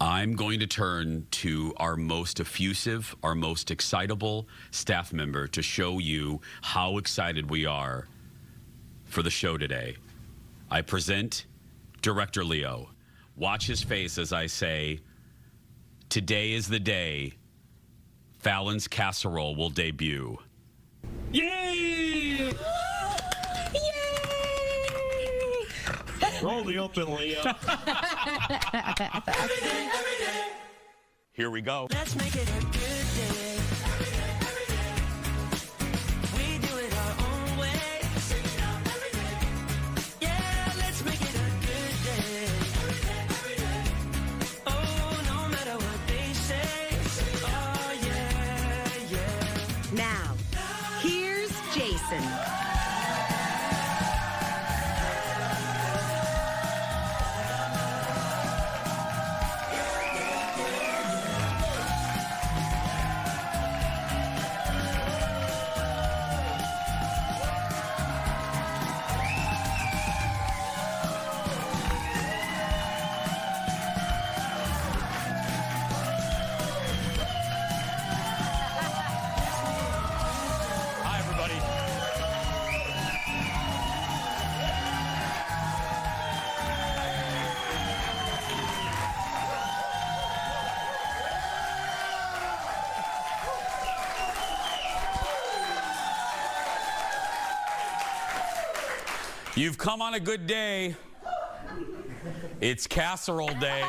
I'm going to turn to our most effusive, our most excitable staff member to show you how excited we are for the show today. I present Director Leo. Watch his face as I say, today is the day Fallon's casserole will debut. Yay! Yay! Roll the open, Leo. Every day. Here we go. Let's make it a good day. Every day. We do it our own way. Sing it out every day. Yeah, let's make it a good day. Every day. Oh, no matter what they say. Oh, yeah. Now, here's Jason. Hi, everybody. You've come on a good day. It's casserole day.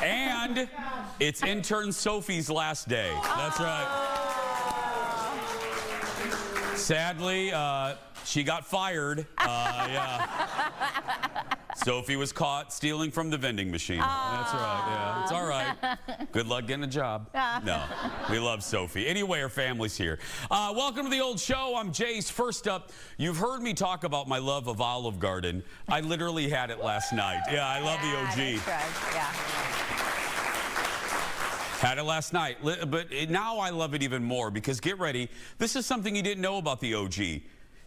And it's intern Sophie's last day. That's right. Sadly, she got fired. Yeah. Sophie was caught stealing from the vending machine. That's right, yeah. It's all right. Good luck getting a job. No, we love Sophie. Anyway, her family's here. Welcome to the old show. I'm Jace. First up, you've heard me talk about my love of Olive Garden. I literally had it last night. Yeah, I love the OG. That's right. Yeah. Had it last night, but now I love it even more because get ready. This is something you didn't know about the OG.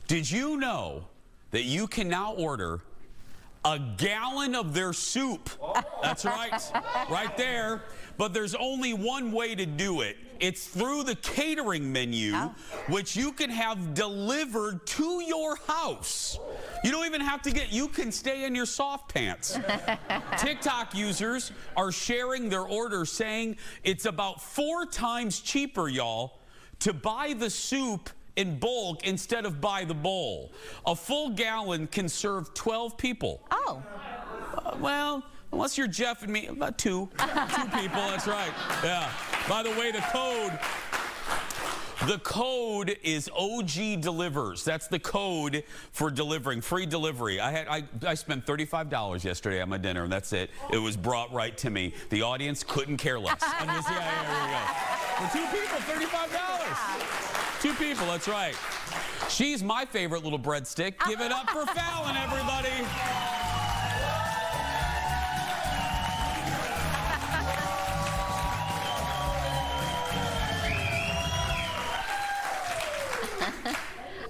Did you know that you can now order a gallon of their soup? That's right, right there. But there's only one way to do it. It's through the catering menu, which you can have delivered to your house. You don't even have to you can stay in your soft pants. TikTok users are sharing their orders saying it's about 4 times cheaper, y'all, to buy the soup in bulk instead of buy the bowl. A full gallon can serve 12 people. Oh. Well, unless you're Jeff and me, about 2. 2 people, that's right. Yeah. By the way, the code is OG Delivers. That's the code for delivering, free delivery. I spent $35 yesterday on my dinner, and that's it. It was brought right to me. The audience couldn't care less. I'm just, yeah, here we go. For 2 people, $35. 2 people, that's right. She's my favorite little breadstick. Give it up for Fallon, everybody.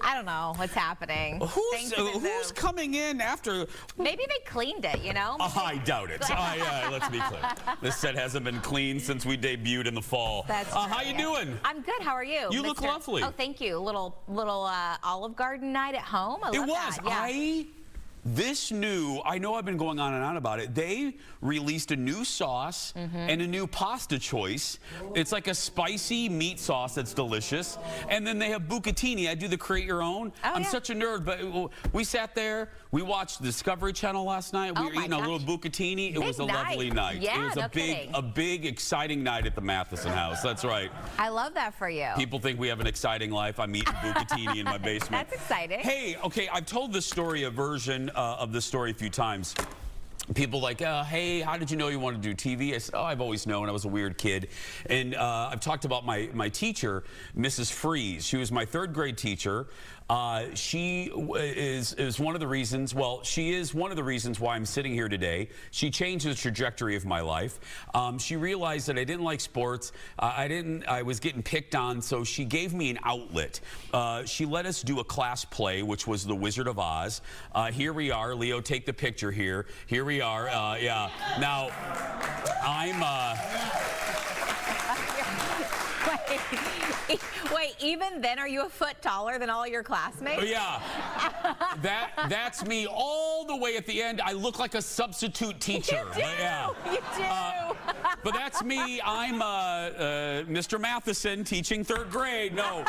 I don't know what's happening. Who's coming in after? Maybe they cleaned it, you know? I doubt it. Yeah, let's be clear. This set hasn't been cleaned since we debuted in the fall. That's how you doing? I'm good. How are you? You look lovely. Oh, thank you. Little Olive Garden night at home. I love was. That. Yeah. I know I've been going on and on about it. They released a new sauce and a new pasta choice. It's like a spicy meat sauce that's delicious. And then they have bucatini. I do the create your own. I'm such a nerd, but we sat there. We watched the Discovery Channel last night. We were eating a little bucatini. It was a lovely night. Yeah, it was a big, exciting night at the Matheson house. That's right. I love that for you. People think we have an exciting life. I'm eating bucatini in my basement. That's exciting. Hey, okay, I've told this story, a version of this story a few times. People like, hey, how did you know you wanted to do TV? I said, oh, I've always known. I was a weird kid. And I've talked about my teacher, Mrs. Freeze. She was my 3rd grade teacher. She is one of the reasons, well, she is one of the reasons why I'm sitting here today. She changed the trajectory of my life. She realized that I didn't like sports. I was getting picked on, so she gave me an outlet. She let us do a class play, which was The Wizard of Oz. Here we are. Leo, take the picture here. Here we are. Yeah. Now, I'm... Wait, even then, are you a foot taller than all your classmates? Yeah, that's me all the way at the end. I look like a substitute teacher. You do. Yeah. You do. But that's me. I'm Mr. Matheson teaching 3rd grade. No,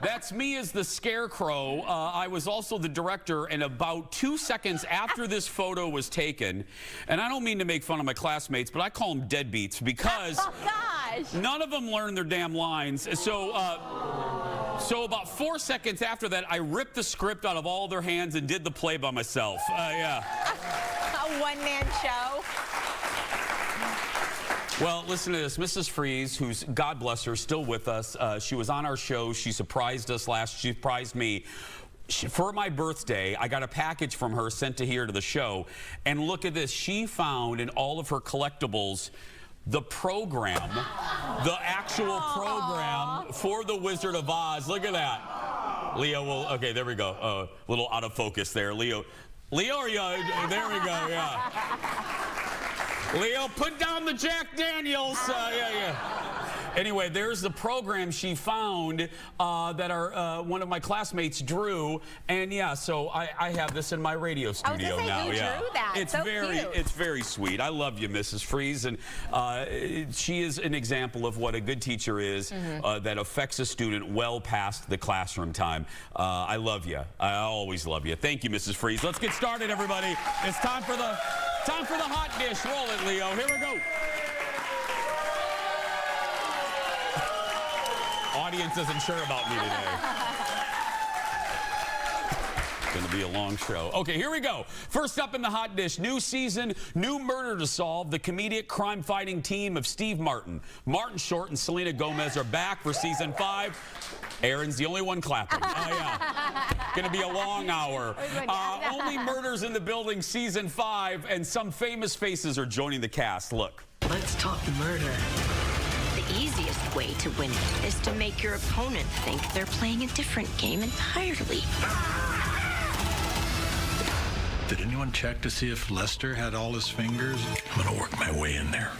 that's me as the Scarecrow. I was also the director, and about 2 seconds after this photo was taken, and I don't mean to make fun of my classmates, but I call them deadbeats because none of them learned their damn lines. So about 4 seconds after that, I ripped the script out of all their hands and did the play by myself. Yeah. A one-man show. Well, listen to this. Mrs. Freeze, who's, God bless her, still with us. She was on our show. She surprised us she surprised me. For my birthday, I got a package from her sent to here to the show. And look at this. She found in all of her collectibles the program, the actual program for The Wizard of Oz. Look at that. Leo will, okay, there we go. A little out of focus there. Leo, are you, there we go, yeah. Leo, put down the Jack Daniels. Yeah. Anyway, there's the program she found that one of my classmates drew, and yeah, so I have this in my radio studio now. You drew that. It's so it's very sweet. I love you, Mrs. Freeze, and she is an example of what a good teacher is that affects a student well past the classroom time. I love you. I always love you. Thank you, Mrs. Freeze. Let's get started, everybody. It's time for the hot dish. Roll it, Leo. Here we go. Audience isn't sure about me today. It's going to be a long show. Okay, here we go. First up in the hot dish, new season, new murder to solve. The comedic crime-fighting team of Steve Martin, Martin Short, and Selena Gomez are back for season 5. Aaron's the only one clapping. Oh, yeah. Going to be a long hour. Only Murders in the Building season 5, and some famous faces are joining the cast. Look. Let's talk murder. The easiest way to win is to make your opponent think they're playing a different game entirely. Did anyone check to see if Lester had all his fingers? I'm gonna work my way in there.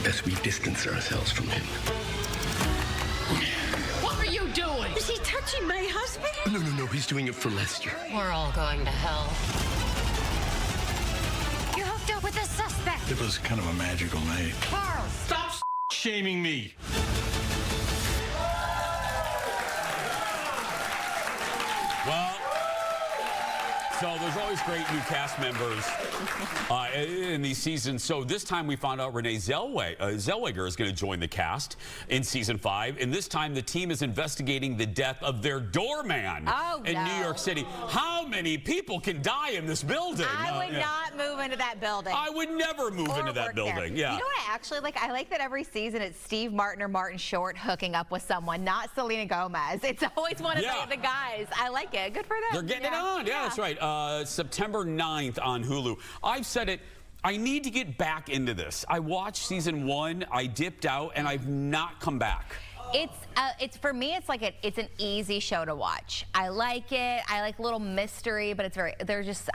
As we distance ourselves from him. What were you doing? Is he touching my husband? No, he's doing it for Lester. We're all going to hell. You're hooked up with a suspect. It was kind of a magical night. Carl, stop Shaming me. Well, so there's always great new cast members in these seasons. So this time we found out Renee Zellweger is going to join the cast in season 5. And this time the team is investigating the death of their doorman in New York City. How many people can die in this building? I would not move into that building. I would never move into that building. There. Yeah. You know what I actually like? I like that every season it's Steve Martin or Martin Short hooking up with someone, not Selena Gomez. It's always one of the guys. I like it. Good for them. They're getting it on. Yeah, that's right. September 9th on Hulu. I've said it. I need to get back into this. I watched season 1. I dipped out, and I've not come back. It's for me. It's like it's an easy show to watch. I like it. I like a little mystery, but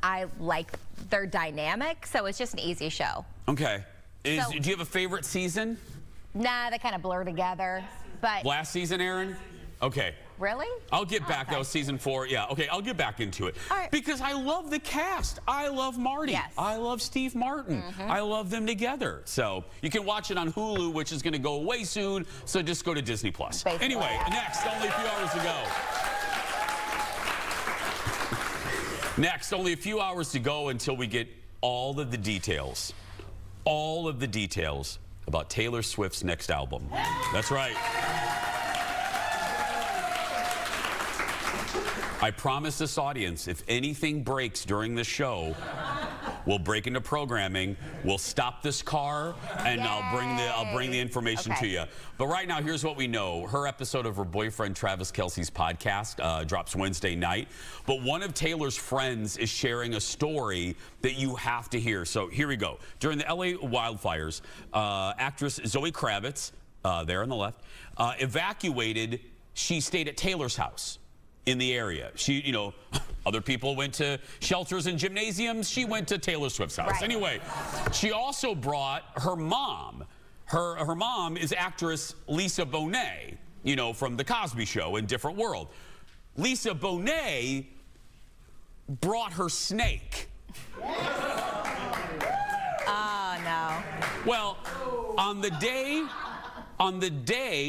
I like their dynamic. So it's just an easy show. Okay. Do you have a favorite season? Nah, they kind of blur together. But last season, Aaron? Okay. Really? I'll get back though, season 4. Yeah, okay, I'll get back into it. All right. Because I love the cast. I love Marty. Yes. I love Steve Martin. I love them together. So you can watch it on Hulu, which is going to go away soon. So just go to Disney Plus. Anyway, next, only a few hours to go. Next, only a few hours to go until we get all of the details. All of the details about Taylor Swift's next album. That's right. I promise this audience, if anything breaks during the show, We'll break into programming. We'll stop this car, and I'll bring the information to you. But right now, here's what we know. Her episode of her boyfriend Travis Kelce's podcast drops Wednesday night. But one of Taylor's friends is sharing a story that you have to hear. So here we go. During the LA wildfires, actress Zoë Kravitz, there on the left, evacuated. She stayed at Taylor's house in the area. She, you know, other people went to shelters and gymnasiums. She went to Taylor Swift's house. Right. Anyway, she also brought her mom. Her mom is actress Lisa Bonet, you know, from The Cosby Show and Different World. Lisa Bonet brought her snake. Oh, no. Well, on the day,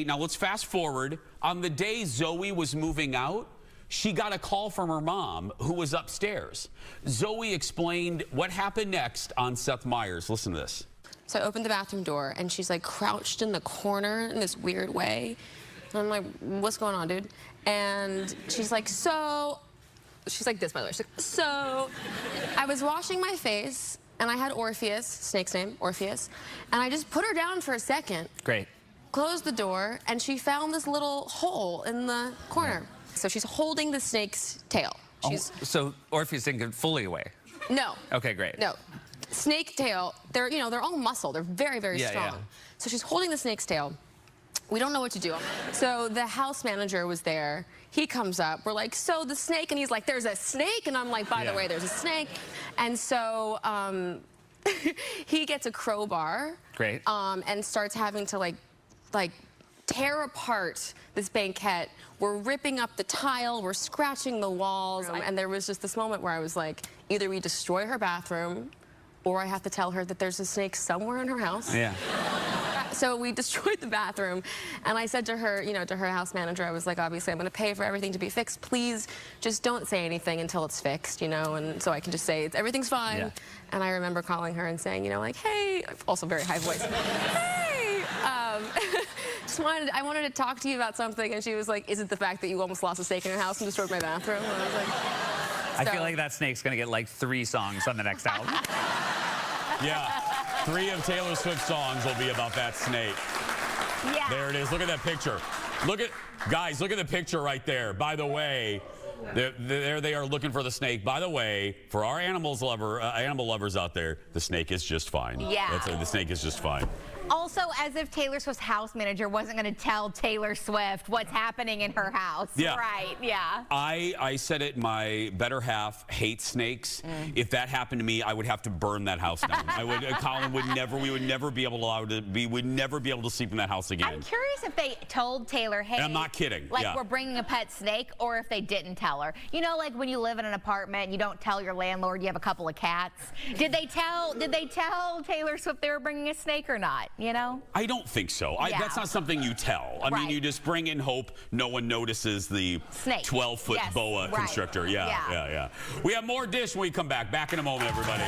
now let's fast forward. On the day Zoe was moving out, she got a call from her mom, who was upstairs. Zoe explained what happened next on Seth Meyers. Listen to this. So I opened the bathroom door, and she's like crouched in the corner in this weird way. And I'm like, what's going on, dude? And she's like, so, she's like this, by the way. She's like, so, I was washing my face, and I had Orpheus, snake's name, Orpheus, and I just put her down for a second. Great. Closed the door, and she found this little hole in the corner. So she's holding the snake's tail. She's, so Orpheus didn't get fully away? No. Okay, great. No. Snake tail, they're, you know, they're all muscle. They're very, very strong. Yeah. So she's holding the snake's tail. We don't know what to do. So the house manager was there. He comes up. We're like, so the snake? And he's like, there's a snake? And I'm like, by the way, there's a snake. And so he gets a crowbar. Great. And starts having to like tear apart this banquette. We're ripping up the tile, we're scratching the walls, and there was just this moment where I was like, either we destroy her bathroom, or I have to tell her that there's a snake somewhere in her house. Yeah. So we destroyed the bathroom, and I said to her, you know, to her house manager, I was like, obviously, I'm going to pay for everything to be fixed. Please, just don't say anything until it's fixed, you know, and so I can just say, everything's fine. Yeah. And I remember calling her and saying, you know, like, hey, also very high voice, hey, I wanted to talk to you about something, and she was like, is it the fact that you almost lost a snake in your house and destroyed my bathroom? And I was like, I feel like that snake's going to get like 3 songs on the next album. Yeah, 3 of Taylor Swift's songs will be about that snake. Yeah. There it is. Look at that picture. Guys, look at the picture right there. By the way, there they are looking for the snake. By the way, for our animal lovers out there, the snake is just fine. Yeah. The snake is just fine. Also, as if Taylor Swift's house manager wasn't going to tell Taylor Swift what's happening in her house. Yeah. Right, yeah. I said it, my better half hates snakes. If that happened to me, I would have to burn that house down. Colin would never, we would never be able to sleep in that house again. I'm curious if they told Taylor, hey. And I'm not kidding. Like, we're bringing a pet snake, or if they didn't tell her. You know, like when you live in an apartment and you don't tell your landlord you have a couple of cats. Did they tell Taylor Swift they were bringing a snake or not? You know? I don't think so. Yeah. That's not something you tell. I mean, you just bring in hope no one notices the 12-foot boa constrictor. Yeah. We have more Dish when we come back. Back in a moment, everybody.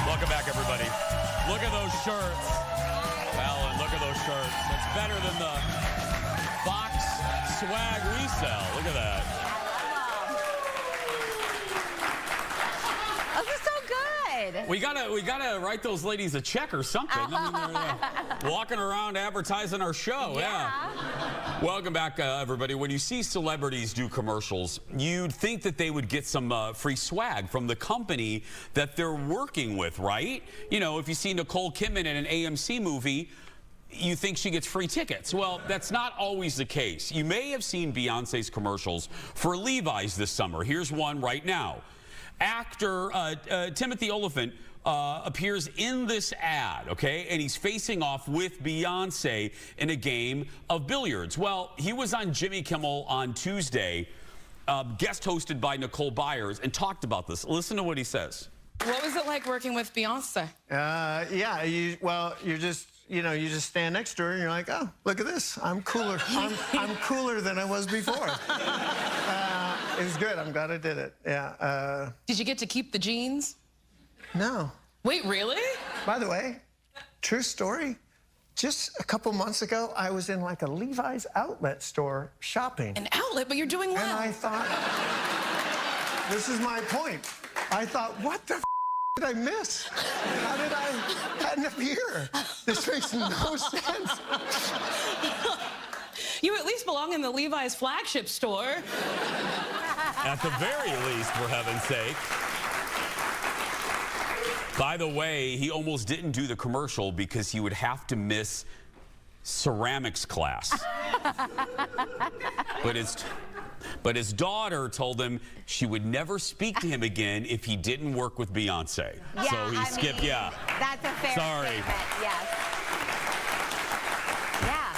Welcome back, everybody. Look at those shirts. Fallon, look at those shirts. It's better than the box swag we sell. Look at that. Those are so good. We gotta write those ladies a check or something. I mean, they're walking around advertising our show. Yeah. Welcome back, everybody. When you see celebrities do commercials, you'd think that they would get some free swag from the company that they're working with, right? You know, if you see Nicole Kidman in an AMC movie, you think she gets free tickets. Well, that's not always the case. You may have seen Beyonce's commercials for Levi's this summer. Here's one right now. Actor Timothy Olyphant appears in this ad, okay? And he's facing off with Beyonce in a game of billiards. Well, he was on Jimmy Kimmel on Tuesday, guest hosted by Nicole Byers, and talked about this. Listen to what he says. What was it like working with Beyonce? Yeah, you just stand next to her and you're like, oh, look at this. I'm cooler. I'm cooler than I was before. It was good. I'm glad I did it. Yeah. Did you get to keep the jeans? No. Wait, really? By the way, true story. just a couple months ago, I was in like a Levi's outlet store shopping. An outlet, but you're doing well. And I thought, this is my point. I thought, what the did I miss? How did I end up here? This makes no sense. You at least belong in the Levi's flagship store. At the very least, for heaven's sake. By the way, he almost didn't do the commercial because he would have to miss ceramics class. But his daughter told him she would never speak to him again if he didn't work with Beyonce. Yeah, So he skipped, yeah. That's a fair statement, yes. Yeah,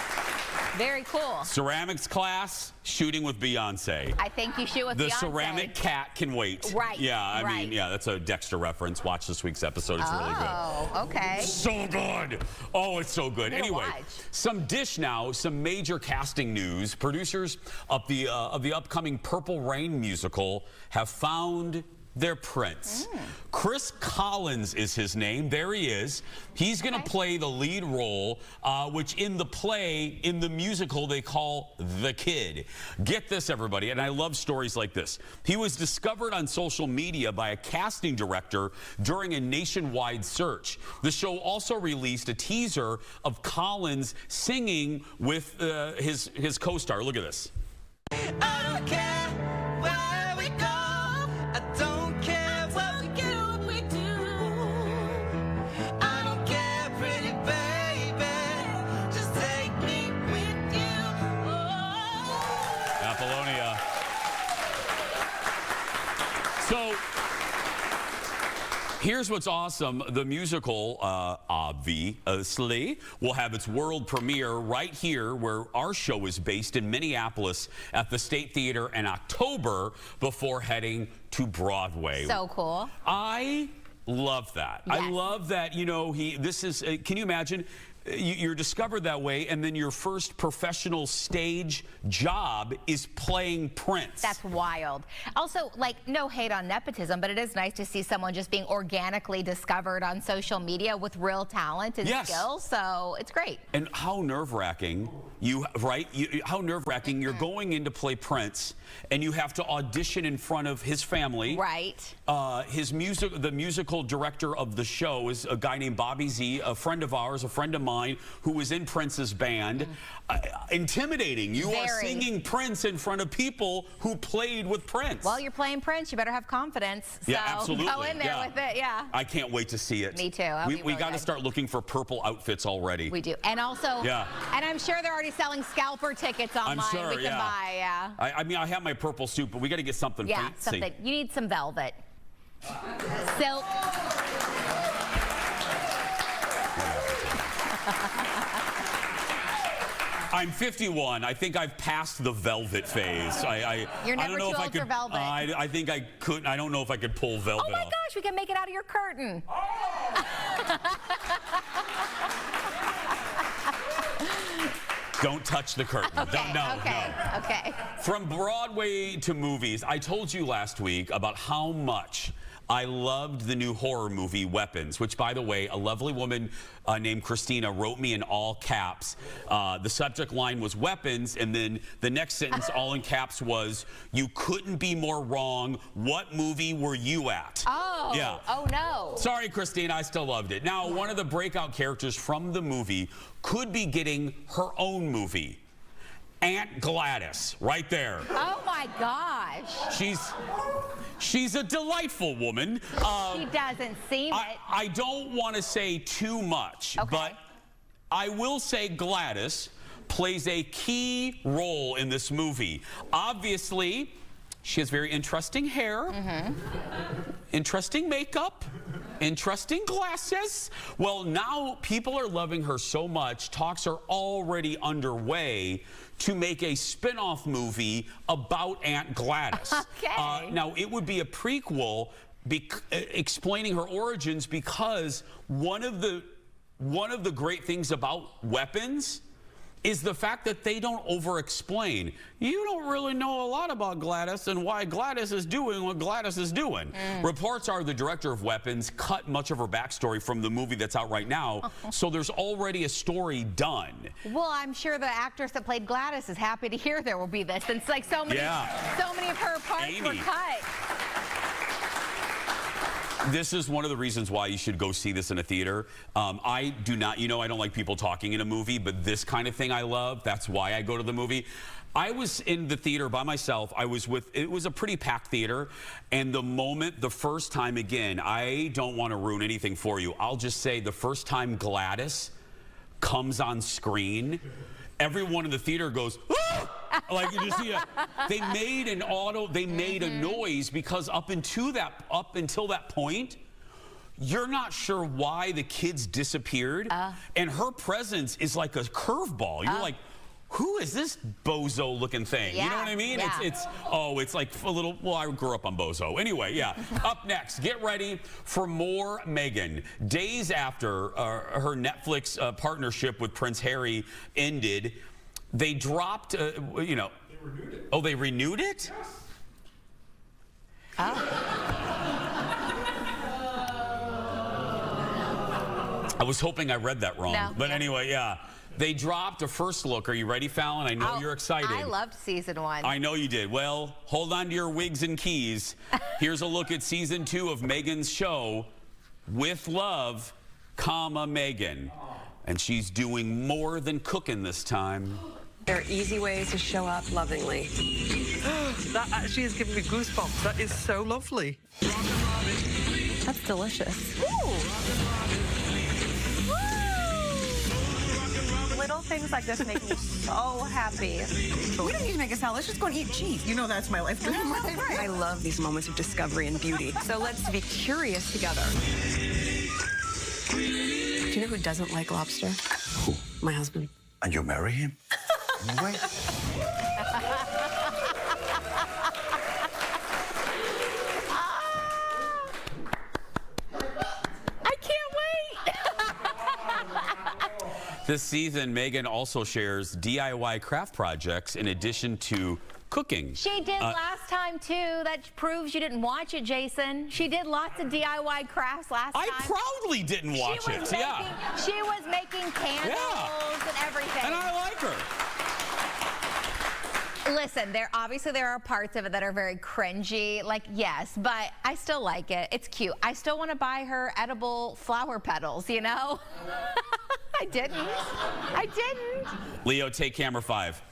very cool. Ceramics class, shooting with Beyonce. I think you shoot with The Beyonce. ceramic cat can wait. Right, Yeah, I right. mean, yeah, that's a Dexter reference. Watch this week's episode. It's really good. Oh, okay. So good. Oh, it's so good. Need to Anyway, watch. some Dish now, some major casting news. Producers of the upcoming Purple Rain musical have found their prince. Chris Collins is his name. There he is. He's going to play the lead role, which in the play, in the musical, they call the kid. Get this, everybody, and I love stories like this. He was discovered on social media by a casting director during a nationwide search. The show also released a teaser of Collins singing with his co-star. Look at this. I don't care where we go. I don't care what we do. I don't care, pretty baby. Just take me with you. Apollonia. So here's what's awesome. The musical, obviously, will have its world premiere right here where our show is based in Minneapolis at the State Theater in October before heading to Broadway. So cool. I love that. Yes. I love that, you know, can you imagine? You're discovered that way, and then your first professional stage job is playing Prince. That's wild. Also, like, no hate on nepotism, but it is nice to see someone just being organically discovered on social media with real talent and skill. So it's great. And how nerve-wracking, how nerve-wracking you're going in to play Prince, and you have to audition in front of his family. Right. The musical director of the show is a guy named Bobby Z, a friend of ours, a friend of mine, who was in Prince's band. Intimidating. You are singing Prince in front of people who played with Prince. Well, you're playing Prince. You better have confidence. So Yeah, absolutely. go in there with it, yeah. I can't wait to see it. Me too. We got to start looking for purple outfits already. We do. And also, Yeah. and I'm sure they're already selling scalper tickets online. I'm sure, we can buy, yeah. I mean, I have my purple suit, but we got to get something Yeah, fancy. something. You need some velvet. Silk. I'm 51. I think I've passed the velvet phase. You're I don't never know too if I old could, for velvet. I think I could. I don't know if I could pull velvet Oh my off. gosh, we can make it out of your curtain. Don't touch the curtain. Okay, No. okay. From Broadway to movies, I told you last week about how much I loved the new horror movie Weapons, which, by the way, a lovely woman named Christina wrote me in all caps. The subject line was weapons, and then the next sentence, all in caps, was, "You couldn't be more wrong. What movie were you at?" Oh, yeah. Oh no. Sorry, Christina, I still loved it. Now, one of the breakout characters from the movie could be getting her own movie. Aunt Gladys, right there. Oh my gosh. She's a delightful woman. She doesn't seem it. I don't want to say too much, but I will say Gladys plays a key role in this movie. Obviously, she has very interesting hair, interesting makeup, interesting glasses. Well, now people are loving her so much, talks are already underway to make a spin-off movie about Aunt Gladys. Okay. Now, it would be a prequel explaining her origins, because one of the great things about Weapons is the fact that they don't over-explain. You don't really know a lot about Gladys and why Gladys is doing what Gladys is doing. Reports are the director of Weapons cut much of her backstory from the movie that's out right now, so there's already a story done. Well, I'm sure the actress that played Gladys is happy to hear there will be this. It's like so many of her parts were cut. This is one of the reasons why you should go see this in a theater. I do not, I don't like people talking in a movie, but this kind of thing I love. That's why I go to the movie. I was in the theater by myself. It was a pretty packed theater. And the first time, again, I don't want to ruin anything for you. I'll just say the first time Gladys comes on screen, everyone in the theater goes, ah! Like, you just see they made a noise because up until that point, you're not sure why the kids disappeared. And her presence is like a curveball. You're like, who is this bozo looking thing? You know what I mean? Yeah. It's like a little, well, I grew up on bozo. Anyway, yeah. Up next, get ready for more Meghan. Days after her Netflix partnership with Prince Harry ended, they dropped, They renewed it. Oh, they renewed it? Yes. I was hoping I read that wrong. No. But anyway, yeah. They dropped a first look. Are you ready, Fallon? I know you're excited. I loved season 1. I know you did. Well, hold on to your wigs and keys. Here's a look at season 2 of Meghan's show, With Love, Meghan. And she's doing more than cooking this time. There are easy ways to show up lovingly. That actually is giving me goosebumps. That is so lovely. That's delicious. Little things like this make me so happy. We don't need to make a salad. Let's just go and eat cheese. You know that's my life dream. I love these moments of discovery and beauty. So let's be curious together. Do you know who doesn't like lobster? Who? My husband. And you marry him? Anyway. This season, Meghan also shares DIY craft projects in addition to cooking. She did last time, too. That proves you didn't watch it, Jason. She did lots of DIY crafts last time. I proudly didn't watch it. She was making candles and everything. And I like her. Listen, there are parts of it that are very cringy, like, yes, but I still like it. It's cute. I still want to buy her edible flower petals, you know? I didn't. Leo, take camera 5.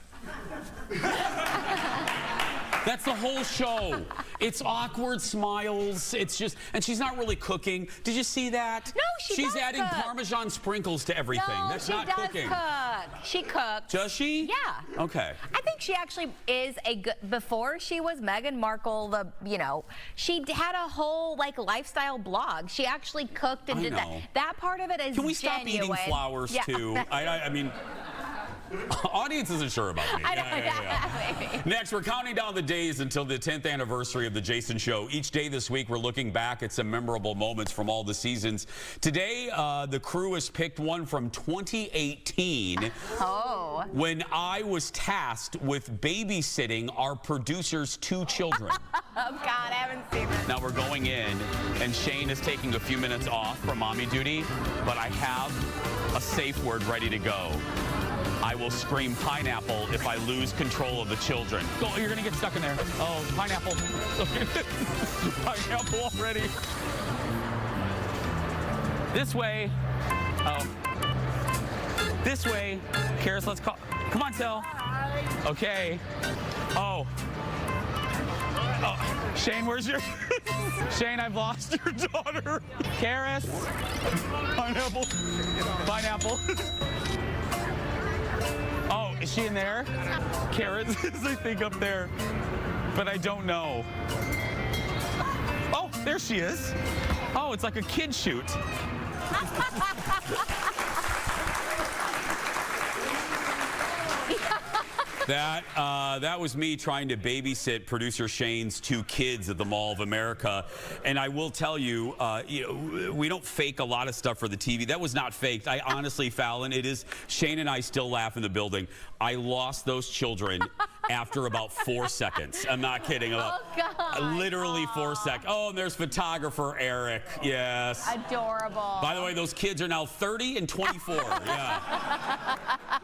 That's the whole show. It's awkward smiles. It's just, and she's not really cooking. Did you see that? No, she's adding Parmesan sprinkles to everything. No, That's she not does cooking. cook. She cooks. Does she? Yeah. Okay. I think she actually is a good, before she was Meghan Markle, she had a whole lifestyle blog. She actually cooked and did that. That part of it is Can we stop eating flowers too? I mean, audience isn't sure about me. Next, we're counting down the days until the 10th anniversary of The Jason Show. Each day this week, we're looking back at some memorable moments from all the seasons. Today, the crew has picked one from 2018 when I was tasked with babysitting our producer's 2 children. Oh, God, I haven't seen this. Now we're going in, and Shane is taking a few minutes off from mommy duty, but I have a safe word ready to go. I will scream pineapple if I lose control of the children. Go, you're gonna get stuck in there. Oh, pineapple. Pineapple already. This way. Oh. This way. Karis, let's call. Come on, Sel. Okay. Oh. Oh. Shane, where's your... Shane, I've lost your daughter. Karis. Pineapple. Pineapple. Oh, is she in there? Carrots is, I think, up there. But I don't know. Oh, there she is. Oh, it's like a kid shoot. That was me trying to babysit producer Shane's 2 kids at the Mall of America. And I will tell you, we don't fake a lot of stuff for the TV. That was not faked. I honestly, Fallon, it is. Shane and I still laugh in the building. I lost those children after about 4 seconds. I'm not kidding. Literally 4 seconds. Oh, and there's photographer Eric. Yes. Adorable. By the way, those kids are now 30 and 24. Yeah.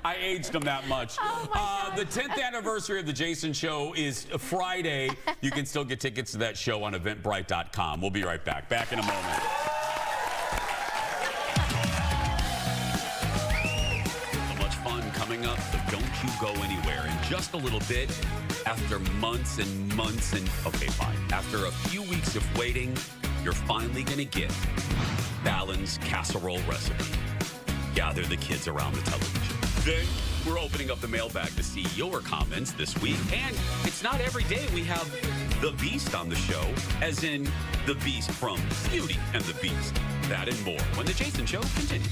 I aged them that much. Oh the 10th anniversary of The Jason Show is Friday. You can still get tickets to that show on eventbrite.com. We'll be right back. Back in a moment. So much fun coming up, so don't you go anywhere. In just a little bit, after months and months and... Okay, fine. After a few weeks of waiting, you're finally going to get Fallon's casserole recipe. Gather the kids around the television. Then we're opening up the mailbag to see your comments this week. And it's not every day we have the Beast on the show, as in the Beast from Beauty and the Beast. That and more when The Jason Show continues.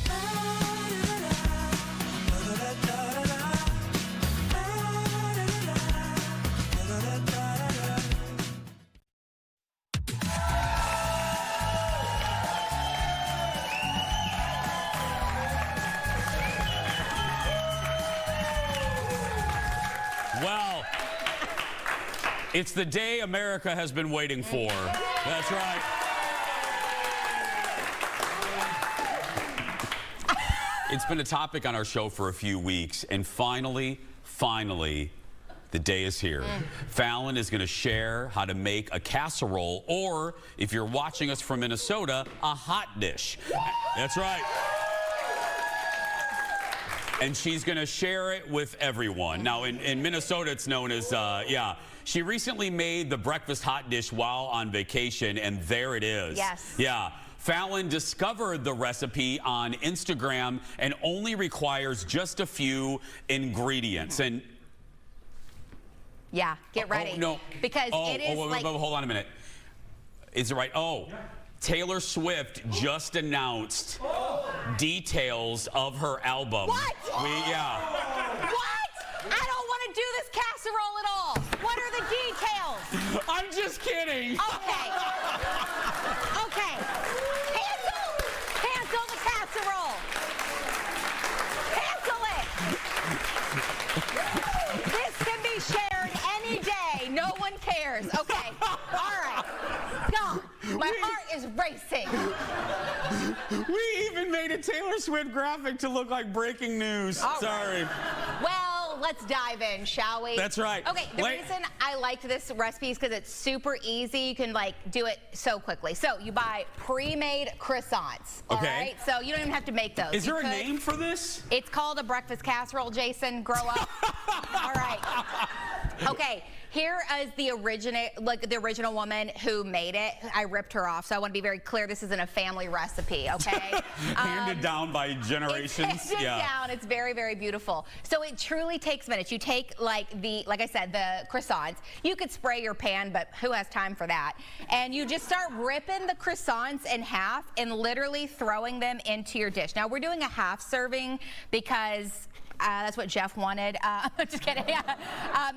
Well, it's the day America has been waiting for. That's right. It's been a topic on our show for a few weeks, and finally, the day is here. Fallon is going to share how to make a casserole, or if you're watching us from Minnesota, a hot dish. That's right. And she's going to share it with everyone. Now, in Minnesota, it's known as, she recently made the breakfast hot dish while on vacation, and there it is. Yes. Yeah. Fallon discovered the recipe on Instagram and only requires just a few ingredients. And yeah, get ready. Oh, no. Because it is like... Hold on a minute. Is it right? Oh. Taylor Swift just announced details of her album. What? Yeah. What? I don't want to do this casserole at all. What are the details? I'm just kidding. Okay. Okay. Cancel the casserole. Cancel it. This can be shared any day. No one cares. Okay. All right. God, my heart is racing. We even made a Taylor Swift graphic to look like breaking news. All Sorry. Right. Well, let's dive in, shall we? That's right. Okay, the reason I liked this recipe is because it's super easy. You can do it so quickly. So you buy pre-made croissants. Okay. All right? So you don't even have to make those. Is there a name for this? It's called a breakfast casserole, Jason. Grow up. All right. Okay. Here is the original woman who made it. I ripped her off, so I want to be very clear. This isn't a family recipe, okay? Handed down by generations. It's handed down. It's very, very beautiful. So it truly takes minutes. You take like I said, the croissants. You could spray your pan, but who has time for that? And you just start ripping the croissants in half and literally throwing them into your dish. Now we're doing a half serving because that's what Jeff wanted. Just kidding.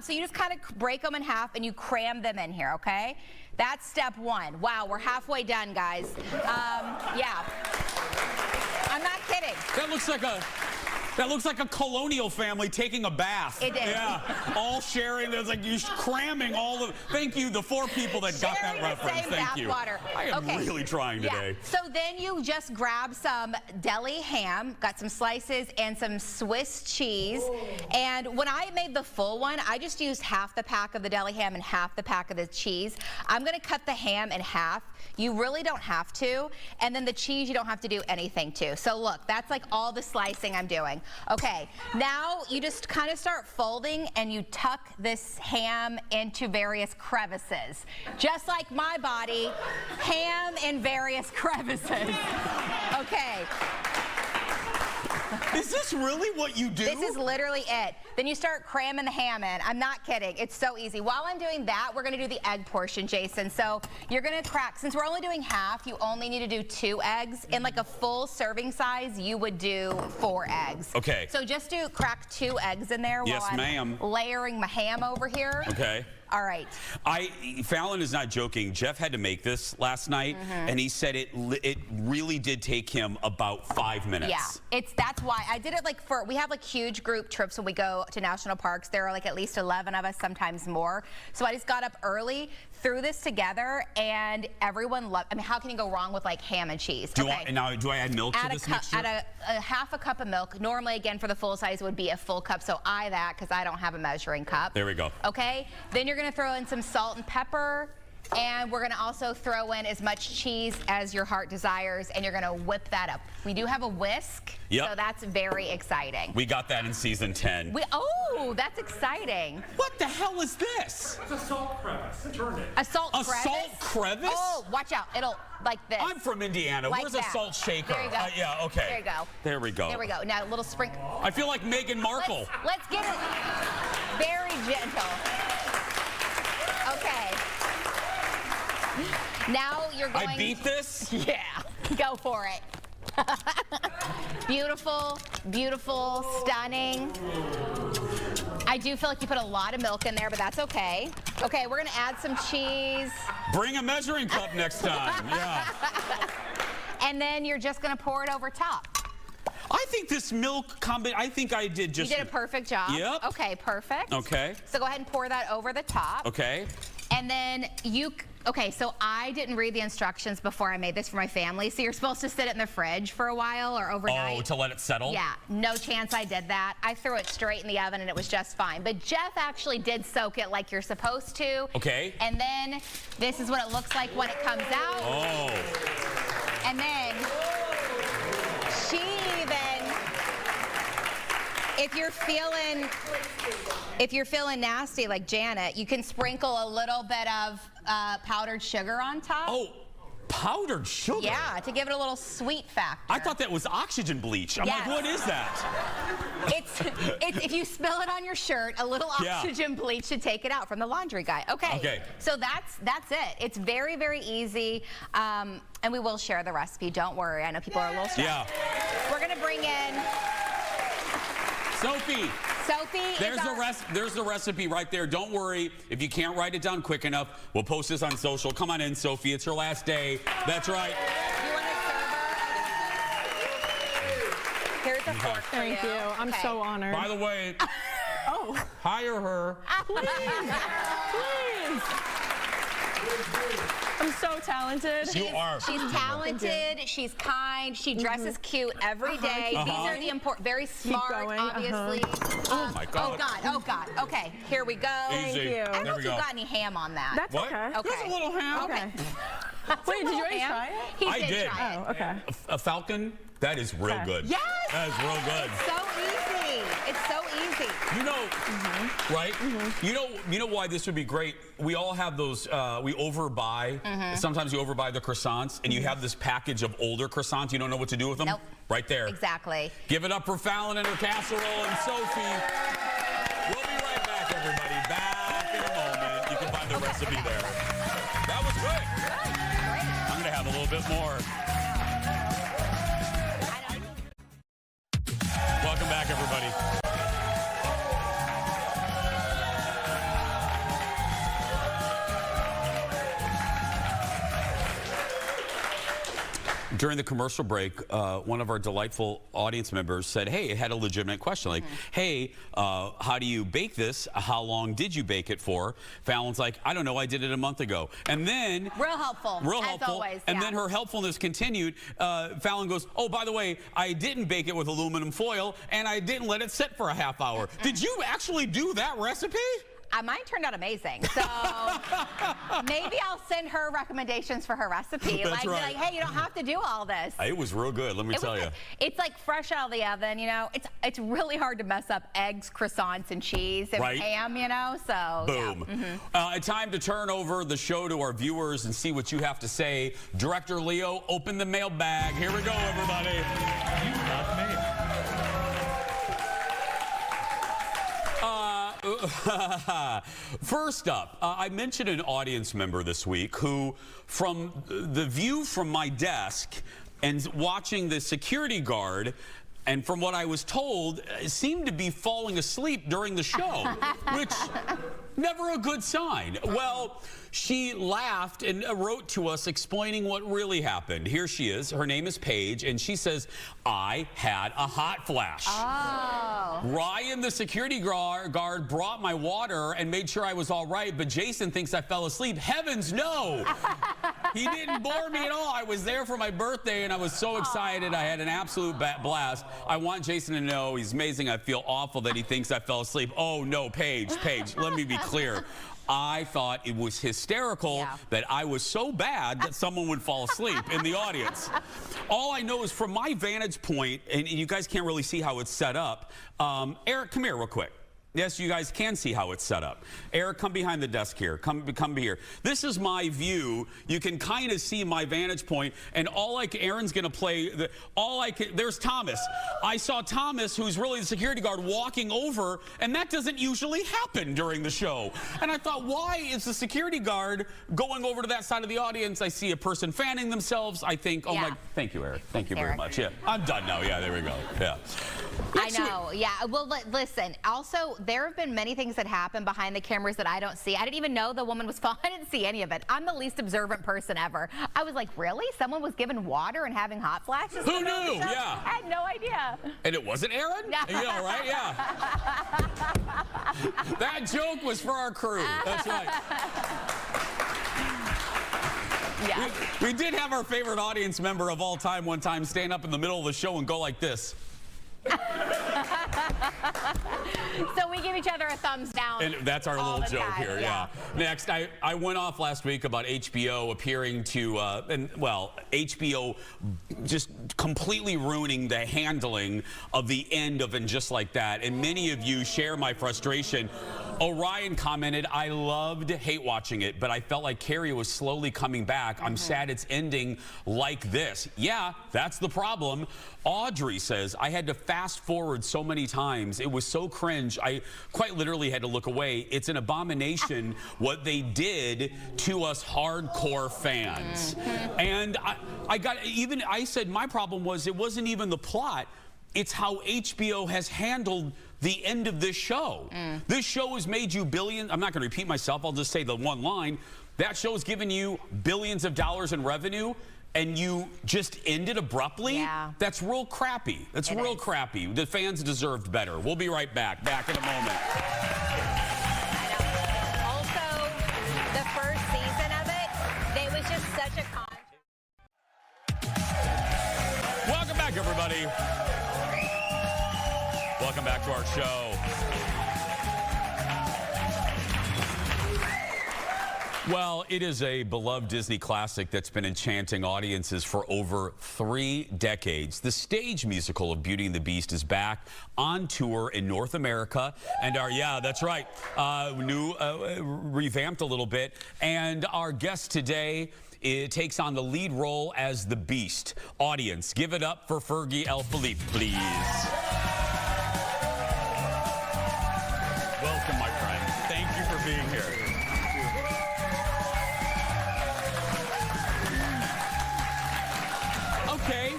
So you just kind of break them in half and you cram them in here, okay? That's step one. Wow, we're halfway done, guys. Yeah. I'm not kidding. That looks like a colonial family taking a bath. It is. Yeah, all sharing. There's like you cramming all of. Thank you, the 4 people that got that reference. Thank you. Water. I am really trying today. So then you just grab some deli ham, got some slices, and some Swiss cheese. And when I made the full one, I just used half the pack of the deli ham and half the pack of the cheese. I'm gonna cut the ham in half. You really don't have to. And then the cheese, you don't have to do anything to. So look, that's like all the slicing I'm doing. Okay, now you just kind of start folding and you tuck this ham into various crevices. Just like my body, ham in various crevices. Okay. Is this really what you do? This is literally it. Then you start cramming the ham in. I'm not kidding. It's so easy. While I'm doing that, we're going to do the egg portion, Jason. So you're going to crack, since we're only doing half, you only need to do 2 eggs. In like a full serving size, you would do 4 eggs. Okay. So just crack 2 eggs in there while I'm layering my ham over here. Okay. All right. Fallon is not joking. Jeff had to make this last night, and he said it really did take him about 5 minutes. Yeah, that's why I did it. Like we have like huge group trips when we go to national parks. There are like at least 11 of us, sometimes more. So I just got up early, threw this together, and everyone loved. I mean, how can you go wrong with like ham and cheese? Do I add milk to this mixture? Add a half a cup of milk. Normally, again, for the full size, it would be a full cup. So that because I don't have a measuring cup. There we go. Okay. Then you're going to throw in some salt and pepper, and we're going to also throw in as much cheese as your heart desires, and you're going to whip that up. We do have a whisk, so that's very exciting. We got that in season 10. Oh, that's exciting. What the hell is this? It's a salt crevice. Turn it. A salt crevice? A salt crevice? Oh, watch out. It'll like this. I'm from Indiana. Like Where's that. a salt shaker? There you go. Yeah, okay. There you go. There we go. There we go. Now a little sprinkle. I feel like Meghan Markle. Let's get it very gentle. Okay. Now you're going. I beat this? Yeah. Go for it. Beautiful, beautiful, stunning. I do feel like you put a lot of milk in there, but that's okay. Okay, we're gonna add some cheese. Bring a measuring cup next time. Yeah. And then you're just gonna pour it over top. I think this milk I think I did just. You did a perfect job. Yep. Okay, perfect. Okay. So go ahead and pour that over the top. Okay. And then okay, so I didn't read the instructions before I made this for my family. So you're supposed to sit it in the fridge for a while or overnight. Oh, to let it settle? Yeah, no chance I did that. I threw it straight in the oven and it was just fine. But Jeff actually did soak it like you're supposed to. Okay. And then this is what it looks like when it comes out. Oh. And then she even, if you're feeling nasty like Janet, you can sprinkle a little bit of powdered sugar on top. Oh, powdered sugar? Yeah, to give it a little sweet factor. I thought that was oxygen bleach. I'm like, what is that? It's if you spill it on your shirt, a little oxygen bleach to take it out from the laundry guy. Okay. So that's it. It's very, very easy. And we will share the recipe. Don't worry. I know people are a little stressed. Yeah. We're gonna bring in Sophie. There's the recipe right there. Don't worry if you can't write it down quick enough. We'll post this on social. Come on in, Sophie. It's her last day. That's right. You want to serve her? Here's a fork for Thank you. I'm so honored. By the way, hire her. Please. I'm so talented. You are. She's talented. She's kind. She dresses cute every day. These are the important, very smart, obviously. Oh my God. Oh God. Oh God. Okay. Here we go. Easy. Thank you. I don't know There if we you go. got any ham on that. That's okay. Okay. There's a little ham. Okay. Wait, did you already try it? He I did did. try it. Oh, okay. A falcon? That is real good. Yes. That is real good. It's so easy. It's so easy. You know, right? You know why this would be great? We all have those, we overbuy. Sometimes you overbuy the croissants, and you have this package of older croissants. You don't know what to do with them? Nope. Right there. Exactly. Give it up for Fallon and her casserole and Sophie. We'll be right back, everybody. Back in a moment. You can find the recipe there. That was good. I'm going to have a little bit more. Welcome back, everybody. During the commercial break, one of our delightful audience members said, hey, it had a legitimate question. Like, hey, how do you bake this? How long did you bake it for? Fallon's like, I don't know. I did it a month ago. And then... Real helpful. Real as helpful. Always, and then her helpfulness continued. Fallon goes, oh, by the way, I didn't bake it with aluminum foil, and I didn't let it sit for a half hour. Did you actually do that recipe? Mine turned out amazing. So maybe I'll send her recommendations for her recipe. That's right. Like, hey, you don't have to do all this. It was real good, let me tell you. It's like fresh out of the oven, you know. It's really hard to mess up eggs, croissants, and cheese and ham, you know. So boom. Yeah. Time to turn over the show to our viewers and see what you have to say. Director Leo, open the mailbag. Here we go, everybody. You got me. First up, I mentioned an audience member this week who, from the view from my desk and watching the security guard, and from what I was told, seemed to be falling asleep during the show, which never a good sign. Well, she laughed and wrote to us explaining what really happened. Here she is. Her name is Paige, and she says, I had a hot flash. Oh. Ryan, the security guard, brought my water and made sure I was all right, but Jason thinks I fell asleep. Heavens, no! He didn't bore me at all. I was there for my birthday, and I was so excited. I had an absolute blast. I want Jason to know he's amazing. I feel awful that he thinks I fell asleep. Oh, no, Paige, let me be clear. I thought it was hysterical that I was so bad that someone would fall asleep in the audience. All I know is from my vantage point, and you guys can't really see how it's set up. Eric, come here real quick. Yes, you guys can see how it's set up. Eric, come behind the desk here. Come here. This is my view. You can kind of see my vantage point, and Aaron's going to play. There's Thomas. I saw Thomas, who's really the security guard, walking over, and that doesn't usually happen during the show. And I thought, why is the security guard going over to that side of the audience? I see a person fanning themselves. I think, oh my, thank you, Eric. Thank you very much. Yeah, I'm done now. Yeah, there we go. Yeah. I know. Yeah. Well, listen. Also, there have been many things that happen behind the cameras that I don't see. I didn't even know the woman was falling. I didn't see any of it. I'm the least observant person ever. I was like, really? Someone was given water and having hot flashes? Who knew? Yeah. I had no idea. And it wasn't Aaron? No. You know, right? Yeah. That joke was for our crew. That's right. Yeah. We did have our favorite audience member of all time one time stand up in the middle of the show and go like this. So we give each other a thumbs down. And that's our little joke here, yeah. Next, I went off last week about HBO appearing to, HBO just completely ruining the handling of the end of And Just Like That. And many of you share my frustration. Orion commented, I loved hate watching it, but I felt like Carrie was slowly coming back. I'm sad it's ending like this. Yeah, that's the problem. Audrey says, I had to fast forward so many times. It was so cringe. I quite literally had to look away. It's an abomination what they did to us hardcore fans. And I said my problem was it wasn't even the plot. It's how HBO has handled the end of this show. This show has made you billions. I'm not going to repeat myself. I'll just say the one line. That show has given you billions of dollars in revenue, and you just end it abruptly? Yeah. That's real crappy. That's real crappy. The fans deserved better. We'll be right back. Back in a moment. Also, the first season of it, there was just such a Welcome back, everybody. Welcome back to our show. Well, it is a beloved Disney classic that's been enchanting audiences for over 3 decades. The stage musical of Beauty and the Beast is back on tour in North America. And that's right, revamped a little bit. And our guest today takes on the lead role as the Beast. Audience, give it up for Fergie L. Philippe, please. Welcome, my friend. Thank you for being here. Okay,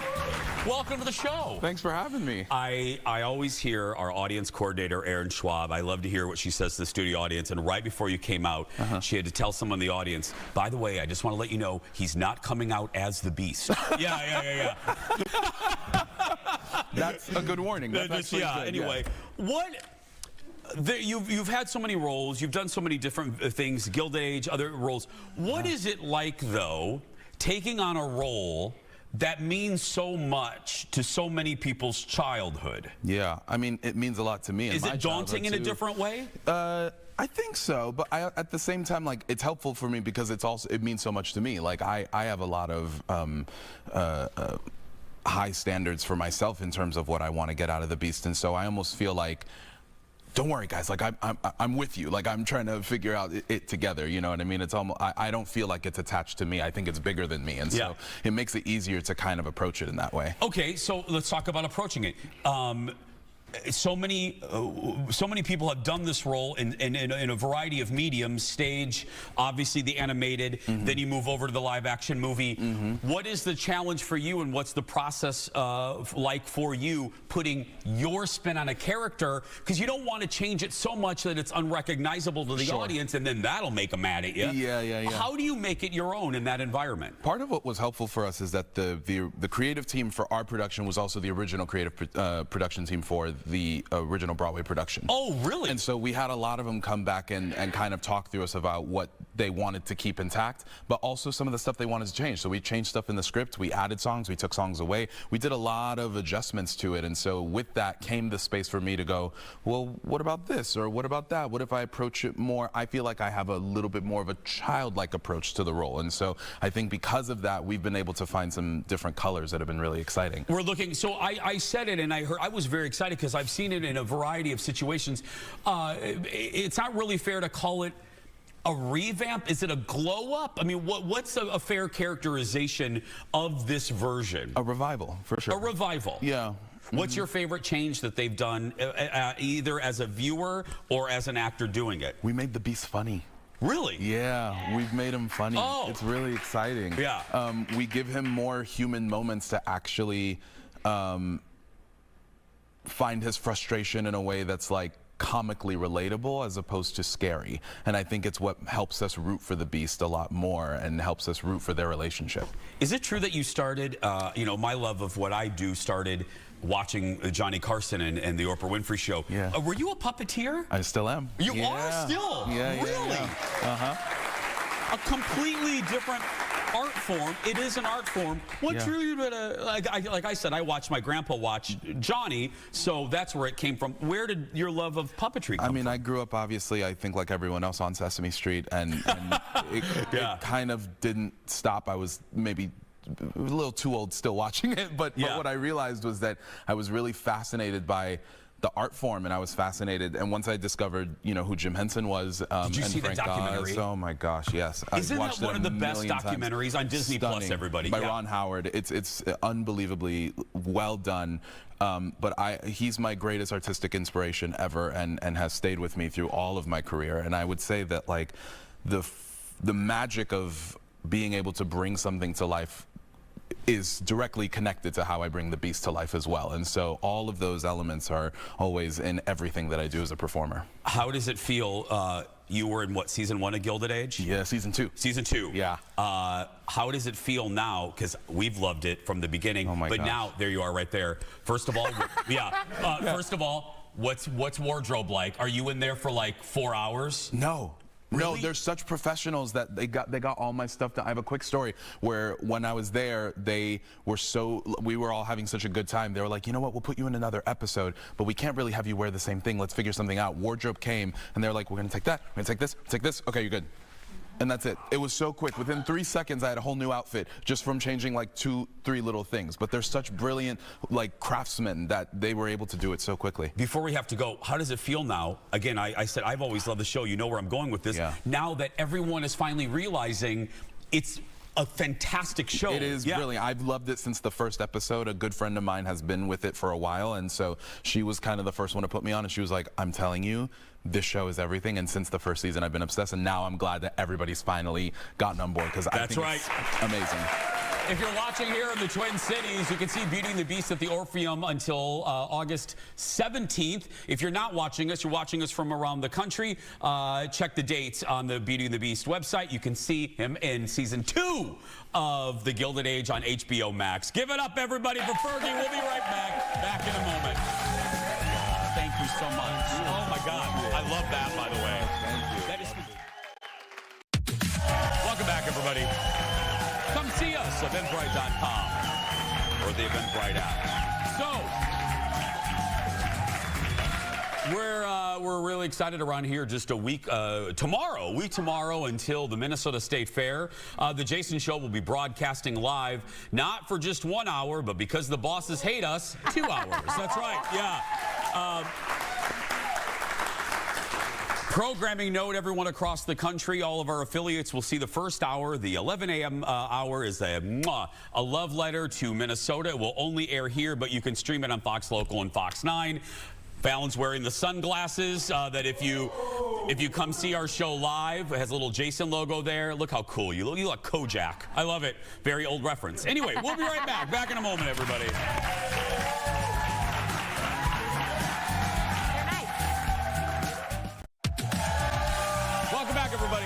welcome to the show. Thanks for having me. I always hear our audience coordinator, Erin Schwab, I love to hear what she says to the studio audience, and right before you came out, she had to tell someone in the audience, by the way, I just want to let you know, he's not coming out as the Beast. Yeah. That's a good warning. That's good. Anyway, you've had so many roles, you've done so many different things, Gilded Age, other roles. What is it like, though, taking on a role that means so much to so many people's childhood? Yeah, I mean, it means a lot to me. Is it daunting in a different way? I think so, but at the same time, like, it's helpful for me because it means so much to me. Like, I have a lot of high standards for myself in terms of what I want to get out of the Beast, and so I almost feel like, don't worry, guys. Like I'm with you. Like I'm trying to figure out it together. You know what I mean? It's almost. I don't feel like it's attached to me. I think it's bigger than me, and so it makes it easier to kind of approach it in that way. Okay, so let's talk about approaching it. so many people have done this role in a variety of mediums, stage, obviously the animated, then you move over to the live action movie. What is the challenge for you, and what's the process like for you putting your spin on a character? Because you don't want to change it so much that it's unrecognizable to the audience, and then that'll make them mad at you. Yeah. How do you make it your own in that environment? Part of what was helpful for us is that the creative team for our production was also the original creative production team for the original Broadway production. Oh, really? And so we had a lot of them come back and kind of talk through us about what they wanted to keep intact, but also some of the stuff they wanted to change. So we changed stuff in the script, we added songs, we took songs away. We did a lot of adjustments to it, and so with that came the space for me to go, well, what about this, or what about that? What if I approach it more? I feel like I have a little bit more of a childlike approach to the role, and so I think because of that, we've been able to find some different colors that have been really exciting. We're looking, so I said it, and I was very excited because I've seen it in a variety of situations. It's not really fair to call it a revamp. Is it a glow up? I mean, what's a fair characterization of this version? A revival, for sure. A revival. Yeah. What's your favorite change that they've done, either as a viewer or as an actor doing it? We made the Beast funny. Really? Yeah, we've made him funny. Oh. It's really exciting. Yeah. We give him more human moments to actually find his frustration in a way that's like comically relatable as opposed to scary. And I think it's what helps us root for the Beast a lot more and helps us root for their relationship. Is it true that you started, you know, my love of what I do started watching Johnny Carson and the Oprah Winfrey Show? Yeah. Were you a puppeteer? I still am. You are still? Yeah, really? Yeah. A completely different art form. It is an art form. What drew you to, like I said, I watched my grandpa watch Johnny, so that's where it came from. Where did your love of puppetry come from? I grew up, obviously, I think like everyone else, on Sesame Street, and it kind of didn't stop. I was maybe a little too old still watching it, but what I realized was that I was really fascinated by the art form, and I was fascinated. And once I discovered, you know, who Jim Henson was, did you see Frank the documentary? Oz, oh my gosh, yes. Isn't that one of the best documentaries on Disney Plus? Everybody, by Ron Howard. It's unbelievably well done. But he's my greatest artistic inspiration ever, and has stayed with me through all of my career. And I would say that like the magic of being able to bring something to life is directly connected to how I bring the Beast to life as well. And so all of those elements are always in everything that I do as a performer. How does it feel? You were in what, season 1 of Gilded Age? Yeah, season 2. Season 2. Yeah. How does it feel now? Because we've loved it from the beginning. Oh my but gosh. now, there you are right there. First of all, first of all, what's wardrobe like? Are you in there for like 4 hours? No. Really? No, they're such professionals that they got all my stuff done. I have a quick story where when I was there, we were all having such a good time. They were like, you know what, we'll put you in another episode, but we can't really have you wear the same thing. Let's figure something out. Wardrobe came, and they were like, we're gonna take that, we're gonna take this, take this. Okay, you're good. And that's it. It was so quick. Within 3 seconds, I had a whole new outfit just from changing like 2-3 little things. But they're such brilliant like craftsmen that they were able to do it so quickly. Before we have to go, how does it feel now? Again, I said I've always loved the show. You know where I'm going with this. Yeah. Now that everyone is finally realizing it's a fantastic show. It is brilliant. I've loved it since the first episode. A good friend of mine has been with it for a while, and so she was kind of the first one to put me on, and she was like, I'm telling you, this show is everything. And since the first season, I've been obsessed, and now I'm glad that everybody's finally gotten on board, because I think it's amazing. If you're watching here in the Twin Cities, you can see Beauty and the Beast at the Orpheum until August 17th. If you're not watching us, you're watching us from around the country, check the dates on the Beauty and the Beast website. You can see him in season 2 of The Gilded Age on HBO Max. Give it up, everybody, for Fergie. We'll be right back in a moment. Thank you so much. Oh, my God. I love that, by the way. Thank you. Welcome back, everybody. Come see us at eventbrite.com or the Eventbrite app. So, we're really excited around here. Just a week tomorrow until the Minnesota State Fair. The Jason Show will be broadcasting live, not for just 1 hour, but because the bosses hate us, 2 hours. That's right, yeah. Programming note, everyone across the country, all of our affiliates will see the first hour. The 11 a.m. hour is a love letter to Minnesota. It will only air here, but you can stream it on Fox Local and Fox 9. Fallon's wearing the sunglasses that if you come see our show live, it has a little Jason logo there. Look how cool you look. You look Kojak. I love it. Very old reference. Anyway, we'll be right back. Back in a moment, everybody. Welcome back, everybody.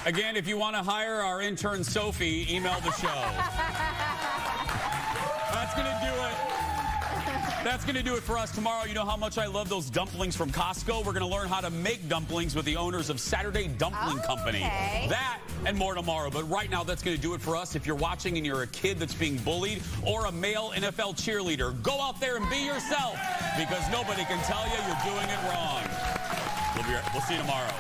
Again, if you want to hire our intern Sophie, email the show. That's going to do it. That's going to do it for us tomorrow. You know how much I love those dumplings from Costco. We're going to learn how to make dumplings with the owners of Saturday Dumpling Company. That and more tomorrow. But right now, that's going to do it for us. If you're watching and you're a kid that's being bullied or a male NFL cheerleader, go out there and be yourself because nobody can tell you you're doing it wrong. We'll see you tomorrow.